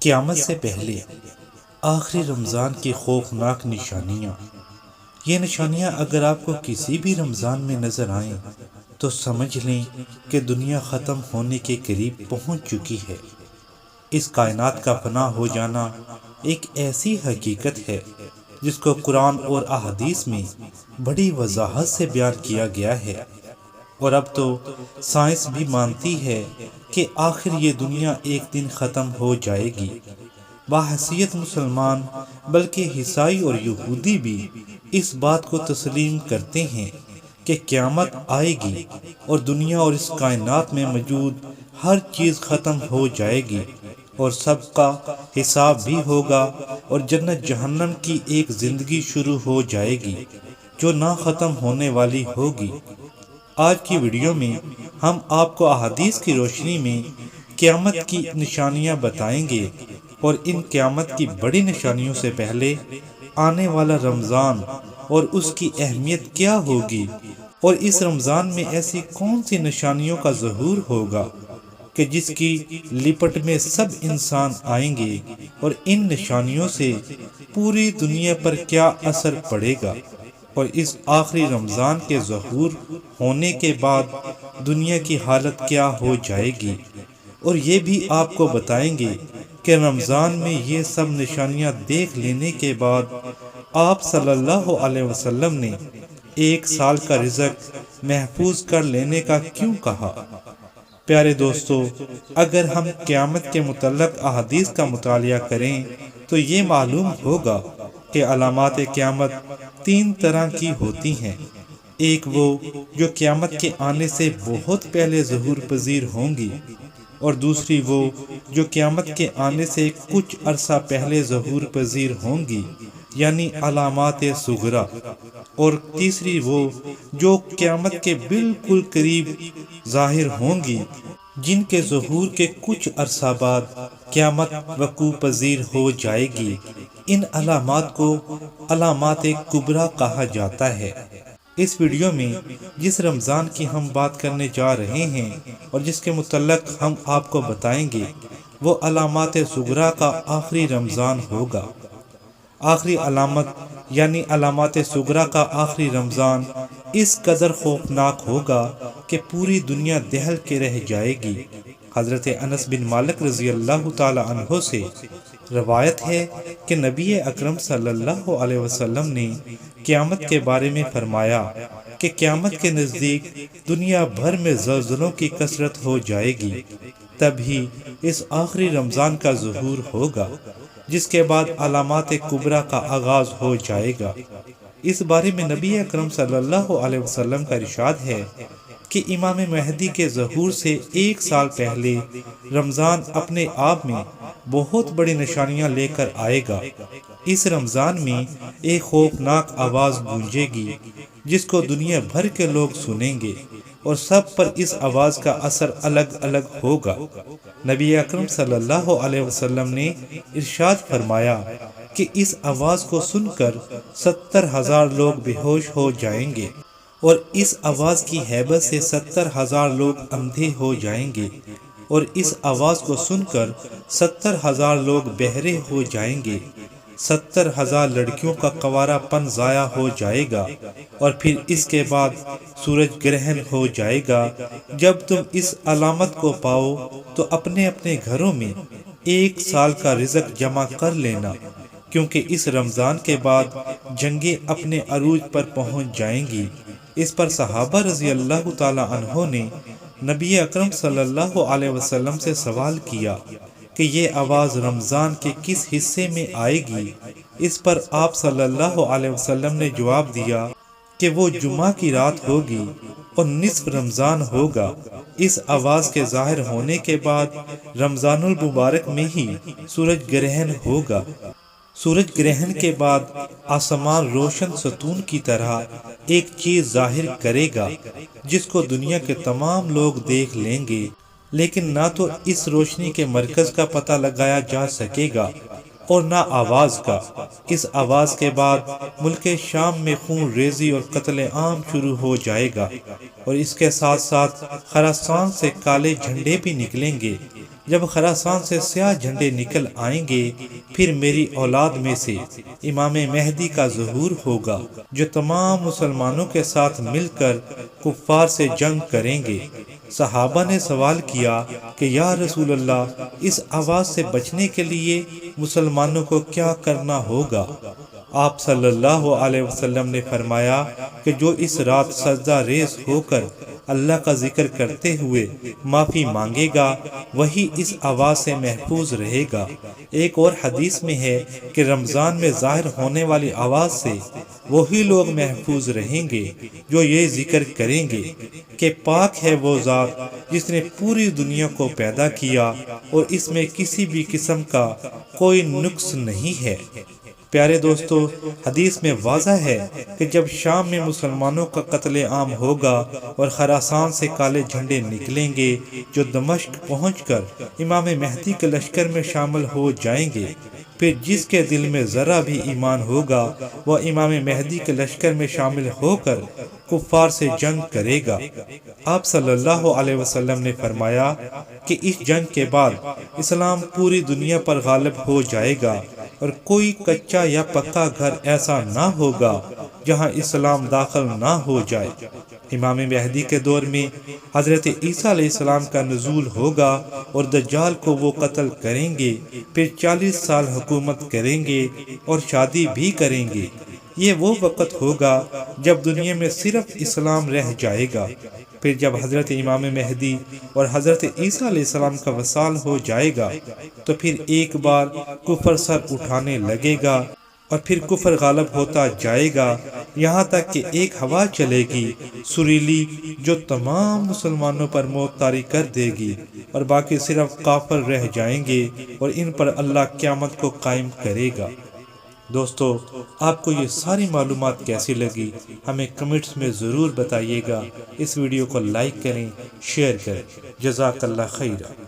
قیامت سے پہلے آخری رمضان کی خوفناک نشانیاں۔ یہ نشانیاں اگر آپ کو کسی بھی رمضان میں نظر آئیں تو سمجھ لیں کہ دنیا ختم ہونے کے قریب پہنچ چکی ہے۔ اس کائنات کا فنا ہو جانا ایک ایسی حقیقت ہے جس کو قرآن اور احادیث میں بڑی وضاحت سے بیان کیا گیا ہے، اور اب تو سائنس بھی مانتی ہے کہ آخر یہ دنیا ایک دن ختم ہو جائے گی۔ بحیثیت مسلمان بلکہ عیسائی اور یہودی بھی اس بات کو تسلیم کرتے ہیں کہ قیامت آئے گی اور دنیا اور اس کائنات میں موجود ہر چیز ختم ہو جائے گی، اور سب کا حساب بھی ہوگا، اور جنت جہنم کی ایک زندگی شروع ہو جائے گی جو نہ ختم ہونے والی ہوگی۔ آج کی ویڈیو میں ہم آپ کو احادیث کی روشنی میں قیامت کی نشانیاں بتائیں گے، اور ان قیامت کی بڑی نشانیوں سے پہلے آنے والا رمضان اور اس کی اہمیت کیا ہوگی، اور اس رمضان میں ایسی کون سی نشانیوں کا ظہور ہوگا کہ جس کی لپٹ میں سب انسان آئیں گے، اور ان نشانیوں سے پوری دنیا پر کیا اثر پڑے گا، اور اس آخری رمضان کے ظہور ہونے کے بعد دنیا کی حالت کیا ہو جائے گی، اور یہ بھی آپ کو بتائیں گے کہ رمضان میں یہ سب نشانیاں دیکھ لینے کے بعد آپ صلی اللہ علیہ وسلم نے ایک سال کا رزق محفوظ کر لینے کا کیوں کہا۔ پیارے دوستو، اگر ہم قیامت کے متعلق احادیث کا مطالعہ کریں تو یہ معلوم ہوگا کہ علامات قیامت تین طرح کی ہوتی ہیں۔ ایک وہ جو قیامت کے آنے سے بہت پہلے ظہور پذیر ہوں گی، اور دوسری وہ جو قیامت کے آنے سے کچھ عرصہ پہلے ظہور پذیر ہوں گی، یعنی علامات صغریٰ، اور تیسری وہ جو قیامت کے بالکل قریب ظاہر ہوں گی، جن کے ظہور کے کچھ عرصہ بعد قیامت وقوع پذیر ہو جائے گی۔ ان علامات کو علامات کبریٰ کہا جاتا ہے۔ اس ویڈیو میں جس رمضان کی ہم بات کرنے جا رہے ہیں اور جس کے متعلق ہم آپ کو بتائیں گے، وہ علامات صغریٰ کا آخری رمضان ہوگا۔ آخری علامت یعنی علامات صغریٰ کا آخری رمضان اس قدر خوفناک ہوگا کہ پوری دنیا دہل کے رہ جائے گی۔ حضرت انس بن مالک رضی اللہ تعالی عنہ سے روایت ہے کہ نبی اکرم صلی اللہ علیہ وسلم نے قیامت کے بارے میں فرمایا کہ قیامت کے نزدیک دنیا بھر میں زلزلوں کی کثرت ہو جائے گی، تبھی اس آخری رمضان کا ظہور ہوگا، جس کے بعد علامات کبریٰ کا آغاز ہو جائے گا۔ اس بارے میں نبی اکرم صلی اللہ علیہ وسلم کا ارشاد ہے کہ امام مہدی کے ظہور سے ایک سال پہلے رمضان اپنے آپ میں بہت بڑی نشانیاں لے کر آئے گا۔ اس رمضان میں ایک خوفناک آواز گونجے گی جس کو دنیا بھر کے لوگ سنیں گے، اور سب پر اس آواز کا اثر الگ الگ ہوگا۔ نبی اکرم صلی اللہ علیہ وسلم نے ارشاد فرمایا کہ اس آواز کو سن کر 70,000 لوگ بے ہوش ہو جائیں گے، اور اس آواز کی ہیبت سے 70,000 لوگ اندھے ہو جائیں گے، اور اس آواز کو سن کر 70,000 لوگ بہرے ہو جائیں گے۔ 70,000 لڑکیوں کا کنوارا پن ضائع ہو جائے گا، اور پھر اس کے بعد سورج گرہن ہو جائے گا۔ جب تم اس علامت کو پاؤ تو اپنے اپنے گھروں میں ایک سال کا رزق جمع کر لینا، کیونکہ اس رمضان کے بعد جنگیں اپنے عروج پر پہنچ جائیں گی۔ اس پر صحابہ رضی اللہ تعالی عنہ نے نبی اکرم صلی اللہ علیہ وسلم سے سوال کیا کہ یہ آواز رمضان کے کس حصے میں آئے گی؟ اس پر آپ صلی اللہ علیہ وسلم نے جواب دیا کہ وہ جمعہ کی رات ہوگی اور نصف رمضان ہوگا۔ اس آواز کے ظاہر ہونے کے بعد رمضان المبارک میں ہی سورج گرہن ہوگا۔ سورج گرہن کے بعد آسمان روشن ستون کی طرح ایک چیز ظاہر کرے گا جس کو دنیا کے تمام لوگ دیکھ لیں گے، لیکن نہ تو اس روشنی کے مرکز کا پتہ لگایا جا سکے گا اور نہ آواز کا۔ اس آواز کے بعد ملک شام میں خون ریزی اور قتل عام شروع ہو جائے گا، اور اس کے ساتھ ساتھ خراسان سے کالے جھنڈے بھی نکلیں گے، جب خراسان سے سیاہ جھنڈے نکل آئیں گے پھر میری اولاد میں سے امام مہدی کا ظہور ہوگا جو تمام مسلمانوں کے ساتھ مل کر کفار سے جنگ کریں گے۔ صحابہ نے سوال کیا کہ یا رسول اللہ، اس آواز سے بچنے کے لیے مسلمانوں کو کیا کرنا ہوگا؟ آپ صلی اللہ علیہ وسلم نے فرمایا کہ جو اس رات سجدہ ریز ہو کر اللہ کا ذکر کرتے ہوئے معافی مانگے گا وہی اس آواز سے محفوظ رہے گا۔ ایک اور حدیث میں ہے کہ رمضان میں ظاہر ہونے والی آواز سے وہی لوگ محفوظ رہیں گے جو یہ ذکر کریں گے کہ پاک ہے وہ ذات جس نے پوری دنیا کو پیدا کیا اور اس میں کسی بھی قسم کا کوئی نقص نہیں ہے۔ پیارے دوستو، حدیث میں واضح ہے کہ جب شام میں مسلمانوں کا قتل عام ہوگا اور خراسان سے کالے جھنڈے نکلیں گے جو دمشق پہنچ کر امام مہدی کے لشکر میں شامل ہو جائیں گے، پھر جس کے دل میں ذرا بھی ایمان ہوگا وہ امام مہدی کے لشکر میں شامل ہو کر کفار سے جنگ کرے گا۔ آپ صلی اللہ علیہ وسلم نے فرمایا کہ اس جنگ کے بعد اسلام پوری دنیا پر غالب ہو جائے گا اور کوئی کچا یا پکا گھر ایسا نہ ہوگا جہاں اسلام داخل نہ ہو جائے۔ امام مہدی کے دور میں حضرت عیسیٰ علیہ السلام کا نزول ہوگا اور دجال کو وہ قتل کریں گے، پھر 40 سال حکومت کریں گے اور شادی بھی کریں گے۔ یہ وہ وقت ہوگا جب دنیا میں صرف اسلام رہ جائے گا۔ پھر جب حضرت امام مہدی اور حضرت عیسیٰ علیہ السلام کا وصال ہو جائے گا تو پھر ایک بار کفر سر اٹھانے لگے گا اور پھر کفر غالب ہوتا جائے گا، یہاں تک کہ ایک ہوا چلے گی سریلی جو تمام مسلمانوں پر موت طاری کر دے گی اور باقی صرف کافر رہ جائیں گے اور ان پر اللہ قیامت کو قائم کرے گا۔ دوستو، آپ کو یہ ساری معلومات کیسی لگی ہمیں کمنٹس میں ضرور بتائیے گا۔ اس ویڈیو کو لائک کریں، شیئر کریں۔ جزاک اللہ خیرہ۔